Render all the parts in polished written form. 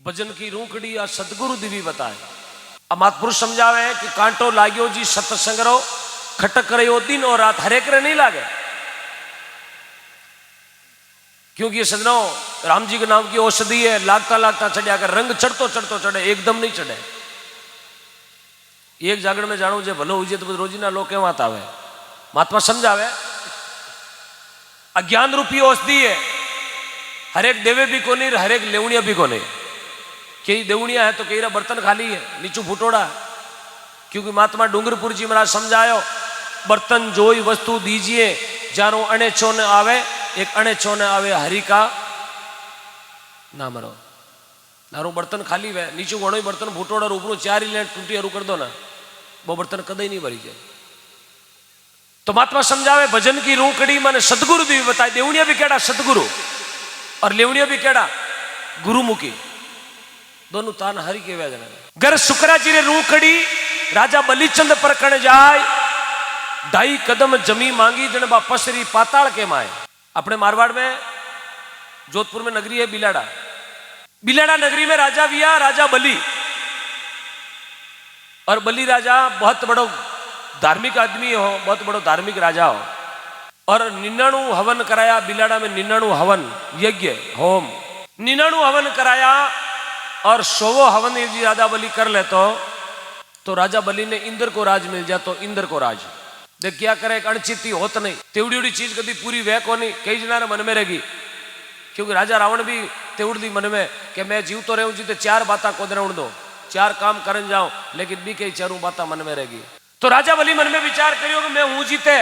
भजन की रूखड़ी आ सदगुरु दिवी बताए। अब महापुरुष समझावे कि कांटो लाग्यो जी सत्संग रो, खटक रहो दिन और रात, हरेक रे नहीं लागे। क्योंकि ये सजनो राम जी के नाम की औषधि है, लागता लागता चढ़िया कर, रंग चढ़तो चढ़तो चढ़े, एकदम नहीं चढ़े। एक जागरण में जानो जे भलो हुई तो रोजी ना लोग के वहां आवे। महात्मा समझावे अज्ञान रूपी औषधि है, हरेक देवे भी कोनी, हरेक लेवणिया भी कोनी। कई देवणिया है तो कई बर्तन खाली है, नीचू फूटोड़ा। क्योंकि महात्मा डूंगरपुर जी महाराज समझायो, बर्तन जोई वस्तु दीजिए, जानो अणे छो न आवे, एक अणे छो न आवे हरि का ना मरो। नारो बर्तन खाली वे, नीचू घणो बर्तन फूटोड़ा, ऊपरों चार ही लेट टूटी हरू कर दो ना, वो बर्तन कदई नहीं भरी जाए। तो महात्मा समझावे भजन की रूखड़ी माने सदगुरु भी बताए। देवणिया भी केड़ा सदगुरु और लेवणिया भी केड़ा गुरुमुखी, दोनों तान हरि के व्याजन। घर शुक्राजी रे रूखड़ी राजा बलिचंद परखण जाय, 2.5 कदम जमी मांगी जन बा पसरी पाताल के माए। अपने मारवाड़ में जोधपुर में नगरी है बिलाड़ा, बिलाड़ा नगरी में राजा विया, राजा बलि। और बलि राजा बहुत बड़ो धार्मिक आदमी हो, बहुत बड़ो धार्मिक राजा हो। और 99 हवन कराया बिलाड़ा में, 99 हवन यज्ञ होम, 99 हवन कराया। और 100 हवन यदि राजा बलि कर ले तो राजा बलि ने इंद्र को राज मिल जाए, तो इंद्र को राज। देख क्या करे, एक अणचिती होत नहीं, तेवड़ी उड़ी चीज कभी पूरी वह को नहीं, कई जना मन में रहेगी। क्योंकि राजा रावण भी तेवड़ी मन में कि मैं जीव तो रहूं जी, तो 4 बातें को रहने दो, 4 काम करन जाऊं, लेकिन भी कई 4 बातें मन में रहेगी। तो राजा बलि मन में विचार करियो कि मैं हूं जीते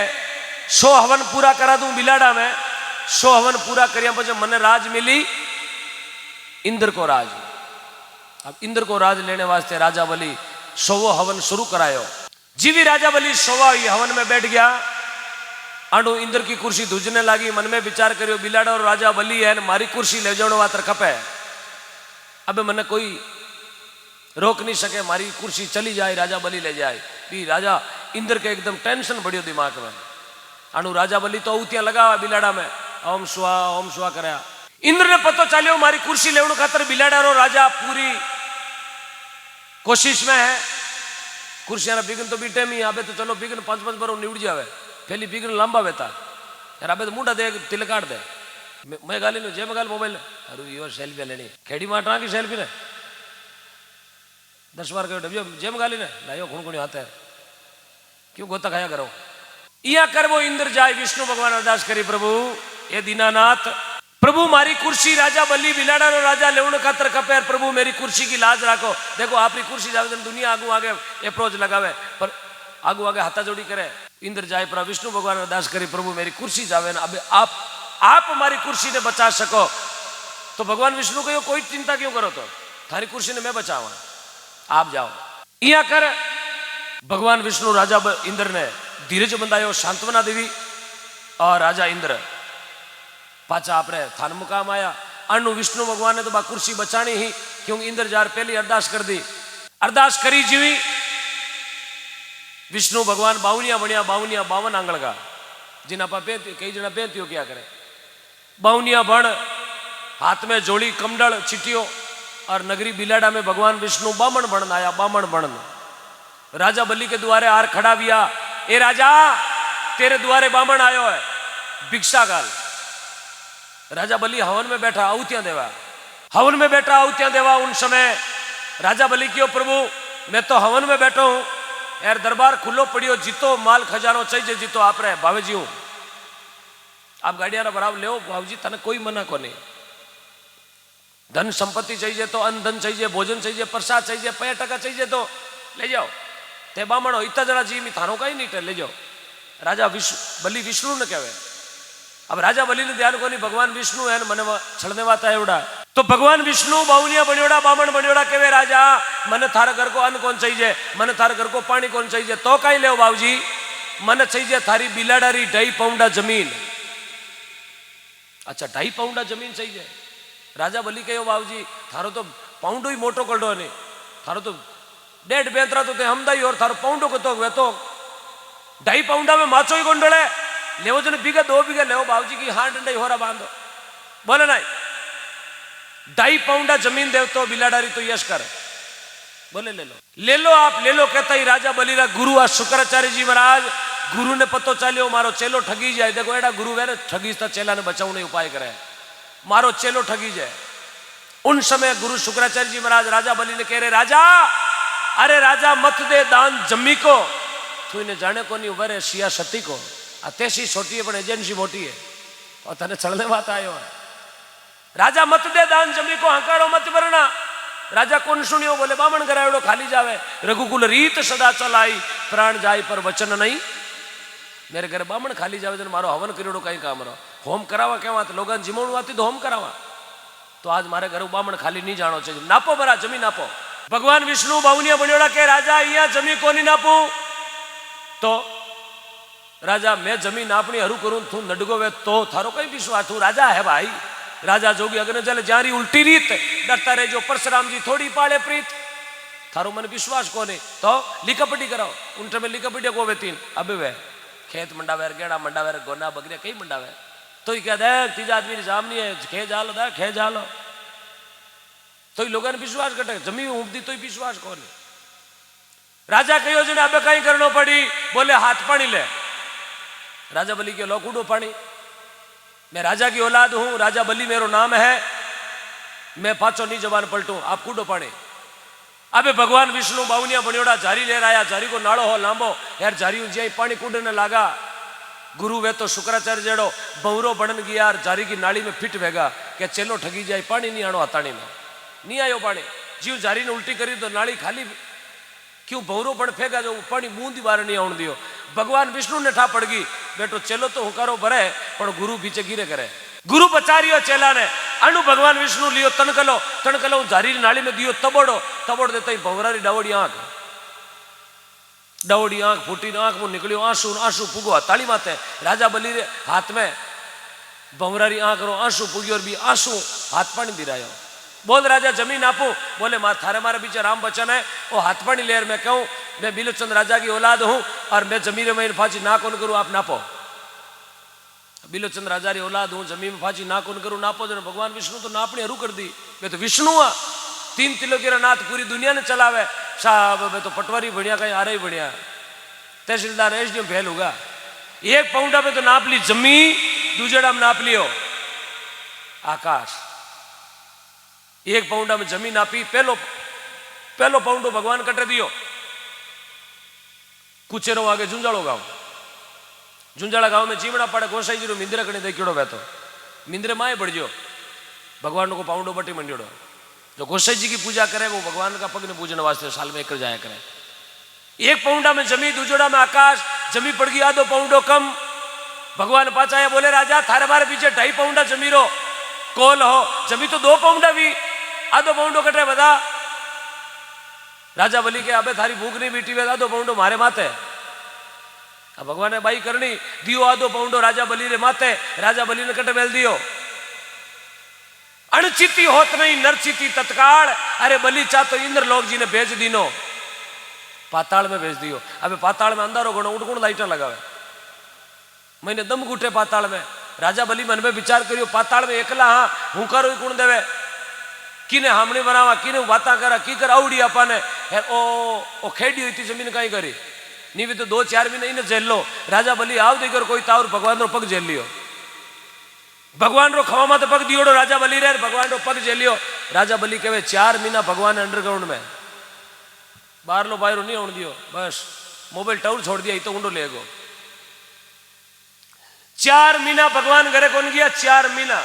100 हवन पूरा करा दूं बिलाड़ा में, 100 हवन पूरा करिया पछे मने राज मिली इंद्र को राज। अब इंद्र को राज लेने वास्ते राजा बलि 100 हवन शुरू करायो। जीवी राजा बलि 100 हवन में बैठ गया, आडू इंद्र की कुर्सी धुजने लगी। मन में विचार करियो बिलाड़ा और राजा बलि है, मारी कुर्सी ले जाने वातर खपे। अब मने कोई रोक नहीं सके, मारी कुर्सी चली जाए, राजा बलि ले जाए। भी राजा इंद्र के एकदम टेंशन बढ़ियो दिमाग में। आनु राजा बलि तो उतिया लगावा बिलाड़ा में, ओम स्वाहा कराया। इंद्र ने पतो चालियो मारी कुर्सी लेवण खातर बिलाड़ा रो राजा पूरी कोशिश में है। कुर्सियां बिगन तो बीटे में आबे तो चलो बिगन 5-5 बार निवड़ जावे, पहली बिगन लंबा बेता यार आबे तो मुंडा दे तिल काट दे। मैं गाली नो जेम गाल मोबाइल अरे यो सेल्फी लेनी खेड़ी माटा की सेल्फी ने 10 बार कहो जेम गाली ने लायो खुण आता है, क्यों गोता खाया करो। इया कर वो इंद्र जाए, विष्णु भगवान अरदास करी, प्रभु ये दीनानाथ, प्रभु मारी कुर्सी राजा बलि बिलाड़ा रो राजा लेवण खातर कपे, प्रभु मेरी कुर्सी की लाज राखो। देखो आपकी कुर्सी जावे दुनिया आगू आगे अप्रोच लगावे, पर आगू आगे हाथा जोड़ी करे। इंद्र जाए पर विष्णु भगवान अरदास करी, प्रभु मेरी कुर्सी जावे ना, अब आप हमारी कुर्सी ने बचा सको। तो भगवान विष्णु को कोई चिंता क्यों करो, तो थारी कुर्सी ने मैं बचावा, आप जाओ। इया कर भगवान विष्णु राजा इंद्र ने धीरज बंधायो, सांत्वना देवी। और राजा इंद्र पाचा आपने थान मुकाम आया। अनु विष्णु भगवान ने तो बा कुर्सी बचानी ही, क्योंकि इंद्र जार पहली अरदास कर दी। अरदास करी जीवी विष्णु भगवान 52 आंगल का जिन आप कई जना बेनती क्या करे, 52 बण हाथ में जोड़ी कमंडल चिटियो। और नगरी बिलाड़ा में भगवान विष्णु 52 बण आया, 52 बण। राजा बलि के द्वारे आर खड़ा बिया, ए राजा तेरे द्वारे 52 आयो है, भिक्षा गाल। राजा बलि हवन में बैठा आहुतियां देवा, हवन में बैठा आहुतियां देवा। उन समय राजा बलि क्यों, प्रभु मैं तो हवन में बैठा हूं यार, दरबार खुलो पड़ियो, जीतो माल खजानो चाहिए जीतो आप रहे भावे जी हूं, आप गाड़िया ना बराबर ले भाव जी, तने कोई मना को नहीं। धन संपत्ति चाहिए तो अन्न धन चाहिए, भोजन चाहिए, प्रसाद चाहिए, 5 टका चाहिए तो ले जाओ। ते बामण हो इतना जरा जी मी थानो कहीं नहीं ले जाओ। राजा बलि विष्णु ने कहवे। अब राजा बलि ने ध्यान को नहीं, भगवान विष्णु है मन छड़ने वाता है उड़ा। तो भगवान विष्णु 52 बनियोड़ा 52 बनियोड़ा कहवे, राजा मन थारे घर को अन्न कौन चाहिए, मन थारे घर को पानी कौन चाहिए, तो कहीं ले बाबूजी मन चाहिए थारी बिलाडारी 2.5 पाउंडा जमीन। अच्छा 2.5 पाउंडा जमीन चाहिए। राजा बलि कहो, बाबूजी थारो तो पाउंडो ही मोटो कड़ो नहीं, थारो तो 1.5 बेंतरा तो हमदाई और थारो पाउंडो को तो वे तो 2.5 पाउंडा में माचो ही गोंडले लेवो जने बीघा 2 बीघा लेवो बाबूजी की हाथ डंडा हो रहा बांधो। बोले नहीं 2.5 पाउंडा जमीन देव तो बिलाडारी तो यश कर, बोले ले लो आप ले लो। कहता ही राजा बलिरा गुरु आ शुक्राचार्य जी महाराज गुरु ने पतो चाल्यो मारो चेलो ठगी जाए। देखो एडा गुरु वे ठगी चेला ने बचाव ने उपाय करे, मारो चेलो ठगी जाए। उन समय गुरु शुक्राचार्य जी महाराज राजा बलि ने कह रहे राजा, अरे राजा मत दे दान जम्मी को, तू इन्हें जाने को नहीं उभरे सिया सती को, अतेशी छोटी है पर एजेंसी मोटी है और तने चलने बात आयो है। राजा मत दे दान जमी को, हकारो मत भरना। राजा कौन सुनियो, बोले बामण करायोड़ो खाली जावे, रघुकुल रीत सदा चलाई, प्राण जाय पर वचन नहीं। मेरे घर बामण खाली जावे तो मारो हवन करियोड़ो कई काम रहो, होम करावा केवा तो लोगन जिमोण वाती तो होम करावा। तो आज मारे घर बामण खाली नहीं जानो चाहिए, नापो बरा जमी नापो। भगवान विष्णु बावनिया बनियोड़ा के राजा अहिया जमी कोनी नापू। तो राजा मैं जमी नापनी हरू करूं, तू नडगो वे तो थारो कई विश्वास, तू राजा है भाई। राजा जोगी अग्न जल जारी उल्टी रीत, डरता रहे जो परशुराम जी थोड़ी पाले प्रीत, थारो मन विश्वास कोने तो लिकापटी कराओ। उन में लिकापटी को वे तीन अब वे खेत मंडावे, गेड़ा मंडावे, गोना बगरिया कई मंडावे। तो ही क्या देख तीजा आदमी सामने है खे जालो दा खे जालो, तो ही लोगों ने विश्वास कटे, जमी उमदी तो ही विश्वास कोने। राजा कहो जने अब कहीं करनो पड़ी, बोले हाथ पानी ले। राजा बलि के लो कूडो पानी, मैं राजा की औलाद हूं, राजा बलि मेरो नाम है, मैं पाचो नहीं जबान पलटू, आप कूडो पानी। अबे भगवान विष्णु बावनिया बनियोड़ा जारी ले आया, जारी को नाड़ो हो लांबो यार, जारी जी पानी कूडने लगा। गुरु वे तो शुक्राचार्य जेड़ो बहुरो बनन गया यार, जारी की नाली में फिट वेगा के चलो ठगी जाए, पानी नहीं आनो हताणी में, नहीं आयो पानी। जीव जारी ने उल्टी करी तो नाली खाली, क्यों बहुरो बन फेंका जो पानी बूंदी बार नहीं आउण दियो। भगवान विष्णु ने ठा पड़ गई, बेटो चलो तो हुकारो भरे पर गुरु पीछे गिरे करे। गुरु बचा रियो चेला ने, अनु भगवान विष्णु लियो तनकलो, तनकलो जारी नाली में दियो तबोड़ो, तबोड़ देता ही भंवरारी डावड़ी आंख, डावड़ी आंख फूटी, आंख मुंह निकलियो आंसू, आंसू पुगो हताली माते। राजा बलि रे हाथ में भंवरारी आंख रो आंसू पुगियो और भी आंसू हाथ पानी दिरायो। बोल राजा जमीन आपू, बोले थारे मारे पीछे राम बचन है, वो हाथ पानी लेर मैं कहूं मैं बिलोचंद राजा की औलाद हूं और मैं जमीन में फांसी ना कौन करूं, आप नापो। बिलोचंद राजा की औलाद हूं, जमीन में फांसी ना कौन करूं, नापो। जन भगवान विष्णु तो नापनी हरू कर दी, मैं तो विष्णु आ, 3 तिलोकी नाथ पूरी दुनिया ने चलावे साहब। मैं तो पटवारी बढ़िया कहीं आ रही बढ़िया, तहसीलदार एसडीएम फेल होगा। 1 पाउंडा में तो नाप ली जमी, दूजेड़ा में नाप लियो आकाश। 1 पाउंडा में जमीन नापी, पहलो पाउंडो भगवान कटे दियो। कुचेरो आगे झुंझाड़ो गांव, झुंझाड़ा गांव में जीवड़ा पड़े गोसाई जी मिंद्रे कने देखियो वे तो मिंद्रे माए बढ़ियो, भगवान को पाउंडो बटी मंडियोड़ो। जो गोसाई जी की पूजा करे वो भगवान का पग ने पूजने वास्ते साल में 1 जाया करे। 1 पाउंडा में जमी, दूजोड़ा में आकाश, जमी पड़ गई आधो पाउंडो कम। भगवान पाचा बोले राजा थारे मारे पीछे 2.5 पाउंडा जमी रो कोल हो, जमी तो 2 पाउंडा भी आधो पाउंडो कटे बता। राजा बलि के अबे थारी भूख नहीं बीटी वे आधो पाउंडो मारे माते। अब भगवान ने बाई करनी दियो आधो पाउंडो राजा बलि रे माते, राजा बलि ने कटे मेल दियो। अणचिति होत नहीं नरचिति तत्काल, अरे बलि चा तो इंद्र लोक जी ने भेज दीनो, पाताल में भेज दियो। अबे पाताल में अंधारो घणो उठ गुण लाइटर लगावे, मैंने दम घुटे पाताल में। राजा बलि मन में विचार करियो पाताल में एकला हाँ हुंकारो गुण देवे, किने हमने बनावा, किने बाता करा, की कर आवड़ी आपाने ओ खेडी हुई थी जमीन कहीं करी नहीं भी तो 2-4 महीने इन्हें जेल लो। राजा बलि आव देकर कोई तावर भगवान रो पग जेल लियो, भगवान रो खवा मत पग दियोड़ो राजा बलि रे, भगवान रो पग जेल लियो। राजा बलि कहे 4 महीना भगवान अंडरग्राउंड में, बाहर लो बाहर नहीं आने दियो, बस मोबाइल टावर छोड़ दिया तो ऊंडो लेगो। 4 महीना भगवान घरे कौन गया, 4 महीना।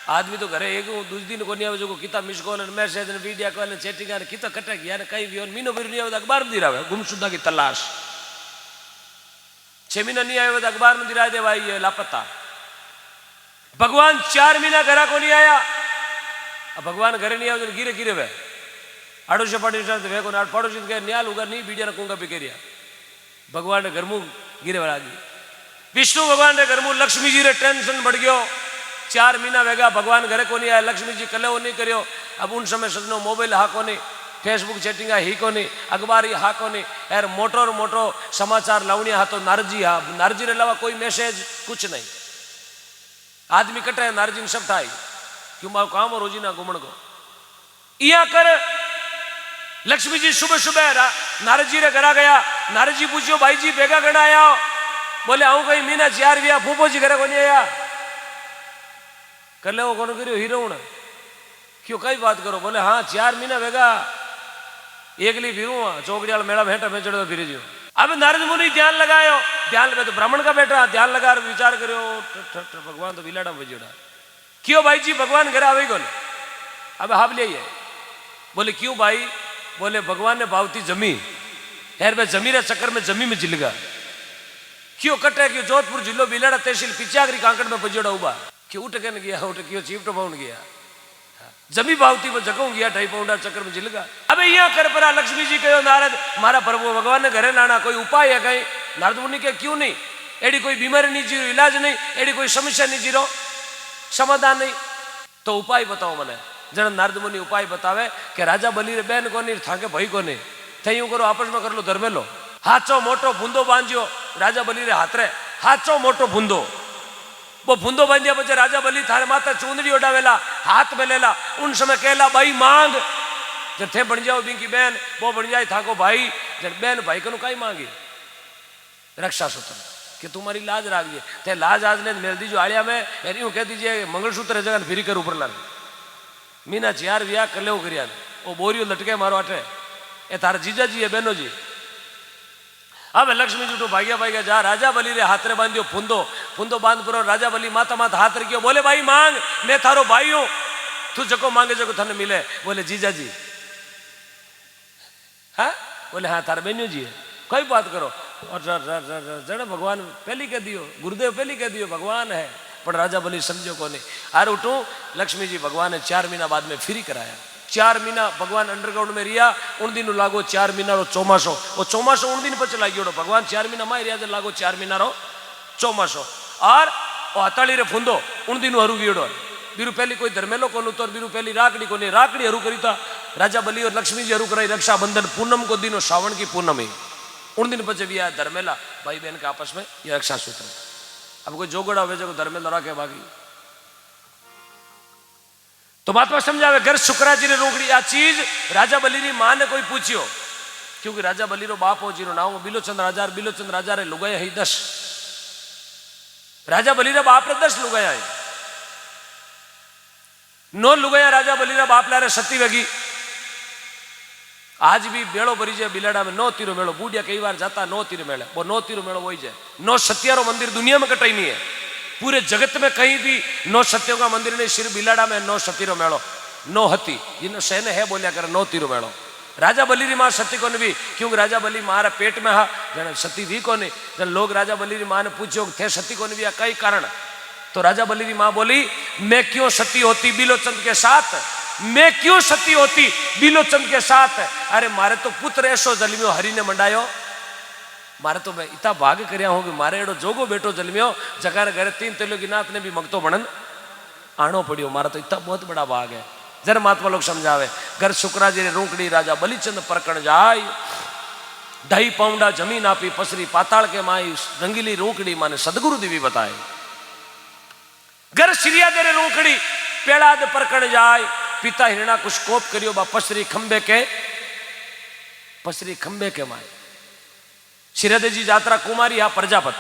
आदमी तो घरे एक दूसरे दिन को नहीं आवे, जो किता miss call message video call chatting किता कटे गया कहीं भी मीनो भी नहीं आवे अखबार में दिरावे गुमशुदा की तलाश। 6 महीना नहीं आए तो अखबार में दिरा दे भाई ये लापता। भगवान 4 महीना घरा को नहीं आया, अब भगवान घरे नहीं आया तो गिरे गिरे वे आड़ोशे पड़ोसी वे को पड़ोसी के न्याल उगा नहीं बीडिया कुंगा भी करिया। भगवान ने घर मुंह गिरे वाला विष्णु भगवान ने घर मुंह लक्ष्मी जी रे टेंशन बढ़ गयो। 4 महीना वेगा भगवान घरे को नहीं आया, लक्ष्मी जी कले वो नहीं करियो। अब उन समय सजनो मोबाइल हा को नहीं, फेसबुक चैटिंग ही को नहीं, अखबार ही हा को नहीं, यार मोटो मोटो समाचार लावणिया हा तो नारजी हा, नारजी रे अलावा कोई मैसेज कुछ नहीं। आदमी कटे नारजी सब ठाई क्यों मारो काम हो रोजी ना घूमण को। इया कर लक्ष्मी जी सुबह सुबह नारद जी रे घरा गया। नारद जी पूछियो भाई जी भेगा गणा आया? बोले आऊं कहीं मीना 4 विया फूफो जी घरे को नहीं आया। कर ले वो कौन करियो हीरो न क्यों कई बात करो? बोले हाँ 4 महीना भेगा एकली फिरू चौकड़ियाल मेला भेंटा में चढ़ो फिर जो। अब नारद मुनि ध्यान लगायो, ध्यान में तो ब्राह्मण का बेटा ध्यान लगा विचार करो भगवान तो बिलाड़ा बजेड़ा क्यों भाई जी भगवान घर आवे कौन? अब हाफ ले। बोले क्यों भाई? बोले भगवान ने पावती जमी यार मैं जमी रे चक्कर में जमी में जिलगा क्यों कटे क्यों जोधपुर जिलो बिलाड़ा तहसील पिचागरी कांकड़ में बजेड़ा उबा क्यों उठके न गया उठ क्यों चीफ्ट पाउंड गया जमी पावती पर जगह गया 2.5 पाउंड चक्कर में जिलगा। अब यहाँ कर परा लक्ष्मी जी कहो नारद मारा प्रभु भगवान ने घरे लाना कोई उपाय है कहीं? नारद मुनि के क्यों नहीं? एडी कोई बीमारी नहीं जीरो इलाज नहीं, एडी कोई समस्या नहीं जीरो समाधान नहीं, तो उपाय बताओ मने। जन नारद मुनि उपाय बतावे कि राजा बली रे बहन को नहीं थाके भाई को नहीं थे यूं करो आपस में कर लो धर्मे लो हाचो मोटो भूंदो बांधियो राजा बली रे हाथ रे हाचो मोटो भूंदो वो भूंदो बांधिया बच्चे राजा बली थारे माता चूंदड़ी उड़ावेला हाथ में लेला उन समय कहला भाई मांग जब थे बन जाओ बिंकी बहन वो बन जाए थाको भाई जब बहन भाई को कई मांगी रक्षा सूत्र कि तुम्हारी लाज राख दिए थे लाज आज ने मेल दीजिए आलिया में यानी यूं कह दीजिए मंगलसूत्र जगह फिरी कर ऊपर ला मीना 4 विया कर ले करिया वो बोरियो लटके मारो अटे ए तार जीजा जी है बहनो जी। अब लक्ष्मी जी तो भाग्या भाग्या जा राजा बली रे हाथ रे बांधियो फुंदो फुंदो बांध परो राजा बली माता माता हाथ रखियो बोले भाई मांग मैं थारो भाई हूं तू जको मांगे जको थने मिले। बोले जीजा जी हाँ? बोले हाँ तार बहनियो जी है कोई बात करो और जड़ भगवान पहली कह दियो गुरुदेव पहली कह दियो भगवान है पर राजा बली समझो को नहीं। अरे उठू लक्ष्मी जी भगवान ने 4 महीना बाद में फिर कराया 4 महीना भगवान अंडरग्राउंड में रिया उन दिन लागो 4 महीना रो चौमासो वो चौमासो उन दिन पर चला गयो भगवान 4 महीना में रिया लागो 4 महीना रो चौमासो और हताड़ी रे फुंदो उन दिन हरू गयो बीरू पहली कोई धर्मेलो को तो बीरू पहली राकड़ी को नहीं राकड़ी हरू करी था राजा बली और लक्ष्मी जी हरू कराई रक्षाबंधन पूनम को दिन श्रावण की पूनम उन दिन पर भी आया धर्मेला भाई बहन के आपस में ये रक्षा सूत्र। अब कोई जोगड़ा हो जो धर्मेला रखे बाकी तो महात्मा समझावे घर शुक्राजी ने रोकड़ी आ चीज राजा बली री मां ने कोई पूछियो क्योंकि राजा बली रो बाप हो जीरो नाम बिलोचंद राजा रे लुगाया ही 10 राजा बली रे बाप रे 10 लुगाया है 9 लुगाया राजा बली रे बाप लारे सती वेगी आज भी मेड़ो भरी जाए बिलाड़ा में 9 तीरो मेड़ो बूढ़िया कई बार जाता 9 तीरो मेला वो 9 तीरो मेड़ो वही जाए 9 सत्यारो मंदिर दुनिया में कटाई नहीं है पूरे जगत में कहीं भी 9 सत्यों का मंदिर नहीं सिर्फ बिलाड़ा में 9 सतीरो मेड़ो 9 हती जिन्हों सहने है बोलिया कर 9 तीरो मेड़ो। राजा बली री मां सती को भी क्योंकि राजा बली मारा पेट में हा जन सती भी को नहीं जन लोग राजा बली री मां ने पूछो थे सती को भी कई कारण तो राजा बली री मां बोली मैं क्यों सती होती बिलोचंद के साथ मैं क्यों सती होती बिलोचंद के साथ। अरे मारे तो पुत्र ऐसो जलमियो हरि ने मंडायो मारे तो मैं इतना भाग करया हूं कि मारे एडो जोगो बेटो जलमियो जगार घरे 3 तेलो की नाथ ने भी मगतो बनन आनो पड़ियो मारा तो इतना बहुत बड़ा भाग है। जरा महात्मा लोग समझावे घर शुक्राजी ने रोकड़ी राजा बलिचंद परकण जाय 2.5 पाउंडा जमीन आपी पसरी पाताल के माई रंगीली रोकड़ी माने सदगुरु देवी बताए घर श्रिया दे रोकड़ी पेड़ाद परकण जाय पिता हिरणा कुछ कोप करियो बा पसरी खंबे के माए शिरदे जी यात्रा कुमारी हा प्रजापत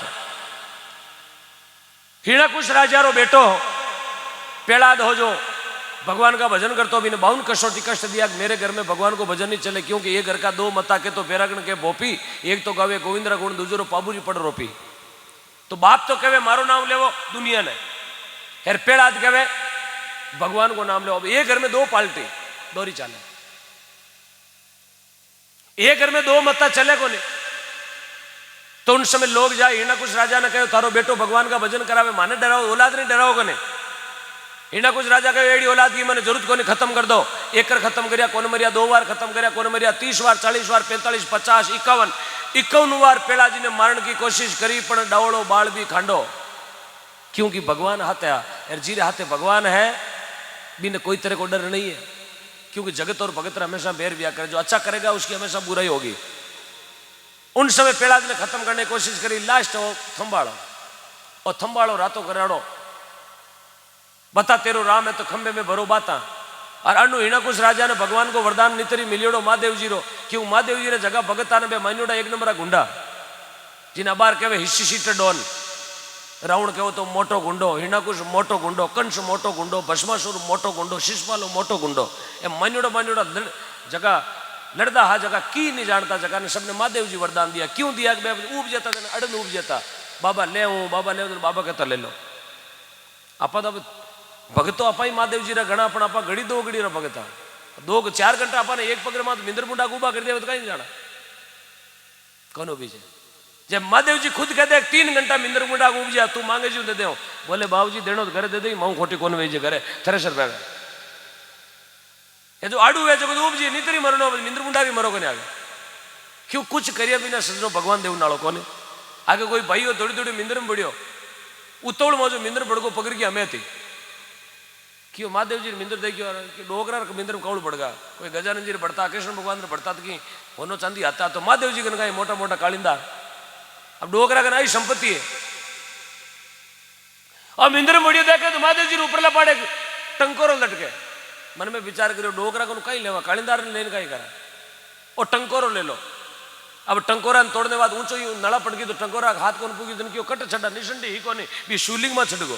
हिरणा कुछ राजा रो बेटो पेड़ाद हो जो भगवान का भजन करतो भी ने 52 कसौटी कष्ट दिया मेरे घर में भगवान को भजन नहीं चले क्योंकि ये घर का 2 मता के तो पेरागण के भोपी एक तो गावे गोविंदरा गुण दूसरो पाबूजी पड़ रोपी तो बाप तो कहे मारो नाम लेवो दुनिया ने यार पेड़ाद कहे भगवान को नाम लो। अब एक घर में 2 पाल्टी दोरी चाले एक घर में 2 मत्ता चले को नहीं तो उन समय लोग जाए हिरणा कुछ राजा ने कहे थारो बेटो भगवान का भजन करावे माने डराओ औलाद नहीं डराओ को नहीं हिरणा कुछ राजा कहे एडी औलाद की मैंने जरूरत को नहीं खत्म कर दो एक खत्म करिया कौन मरिया 2 बार खत्म करिया कौन मरिया 30 बार 40 बार 45 50 51 बार पेड़ा जी ने मारने की कोशिश करी पर डावड़ो बाल भी खांडो क्योंकि भगवान हाथे यार जीरे हाथे भगवान है बिना कोई तरह को डर नहीं है क्योंकि जगत और भगत हमेशा बेर बिया करे जो अच्छा करेगा उसकी हमेशा बुराई होगी। उन समय पेड़ाद ने खत्म करने की कोशिश करी लास्ट हो थंबाड़ो और थंबाड़ो रातों कराड़ो बता तेरो राम है तो खंबे में भरो बाता। और अनु हिणाकुश राजा ने भगवान को वरदान नितरी मिलियोड़ो महादेव जी रो क्यों महादेव जी ने जगह भगता ने बे मान्योड़ा एक नंबर गुंडा जिन अबार कहे हिस्सी सीट डॉन। रावण कहो तो मोटो गुंडो, हिरणाकुश मोटो गुंडो, कंस मोटो गुंडो, भस्मासुर मोटो गुंडो, शिशुपालो मोटो गुंडो। ए मान्योड़ा मान्योड़ा जगह लड़दा हा जगह की नहीं जानता जगह ने सबने महादेव जी वरदान दिया। क्यों दिया? उब जाता अड़न उब जाता बाबा ले बाबा ले बाबा कहता ले लो। आपा तो भगतो आपा ही महादेव जी रा घना पण आपा घड़ी दो घड़ी रा भगता 2-4 घंटा आपा ने एक पगरे में मिंदर मुंडा उबा कर दे तो कहीं नहीं जाना कौन भी है। जब महादेव जी खुद कहते 3 घंटा मिंदर मुंडा उब जा तू मांगे जी दे दे बोले बाबू जी देनो तो घरे दे दे माऊ खोटी कौन वेजे घरे थ्रेसर पे ये जो आड़ू है जो उब जी नीतरी मरनो मिंदर मुंडा भी मरो कोने आगे क्यों कुछ करिया बिना सजनो भगवान देव नालो कोने आगे कोई भाई हो थोड़ी थोड़ी मिंदर में बढ़ियो उतोड़ मौजो मिंदर बड़को पकड़ गया मैं थी क्यों महादेव जी मिंदर देखियो डोगरा मिंदर में कौड़ पड़गा कोई गजानन जी बढ़ता कृष्ण भगवान ने बढ़ता कि होनो चांदी आता तो महादेव जी कन मोटा मोटा कालिंदा अब डोगरा कन आई संपत्ति है और मिंदर में बढ़ियो देखे तो महादेव जी ऊपर पाड़े टंकोरो लटके मन में विचार करो डोगरा को कहीं लेवा कालिंदार ने लेने कहीं करा और टंकोरो ले लो। अब टंकोरा तोड़ने बाद ऊंचो नड़ा पड़ गई तो टंकोरा हाथ को पूगी दिन क्यों कट छड़ा निशंडी ही कोनी भी शिवलिंग में छड़गो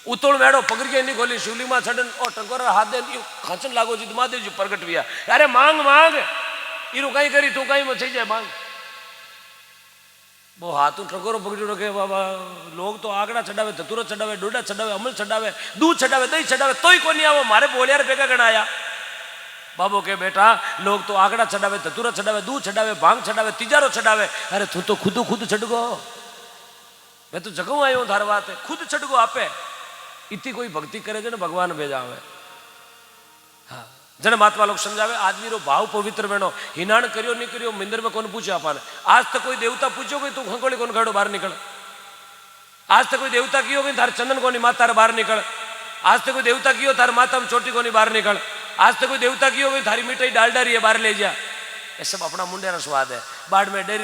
उतोड़ मेड़ो पकड़ के नहीं खोली शिवलिंग में छड़न और टंकोरा हाथ दे खाचन लागो जी महादेव जी प्रगट हुआ अरे मांग मांग इनु कहीं करी तू कहीं में जाए मांग वो हाथ टंकोरो पकड़ी रखे बाबा लोग तो आगड़ा चढ़ावे धतूरा चढ़ावे डोडा चढ़ावे अमल चढ़ावे दूध चढ़ावे दही चढ़ावे तो ही को नहीं आवो मारे बोलियार बेगा गणाया बाबू के बेटा लोग तो आगड़ा चढ़ावे धतूरा चढ़ावे दूध चढ़ावे भांग चढ़ावे तिजारो चढ़ावे अरे तू तो खुद चढ़गो मैं तो जगह आयो थार बात है खुद चढ़गो आपे इतनी कोई भक्ति करे जो भगवान भेजावे। हाँ जन महात्मा लोग समझावे आदमी रो भाव पवित्र बनो हिनाण करियो नहीं करियो मंदिर में कौन पूछे आपने आज तक कोई देवता पूछो कोई तू खंगोली कौन खड़ो बाहर निकल आज तक कोई देवता कियो गई थार चंदन कोनी माता बाहर निकल आज तक कोई देवता कियो थार माता में चोटी कोनी बाहर निकल आज तक कोई देवता कियो गई थारी मिठाई डालडा रही है बाहर ले जा ये सब अपना मुंडे स्वाद है बाढ़ में डेरी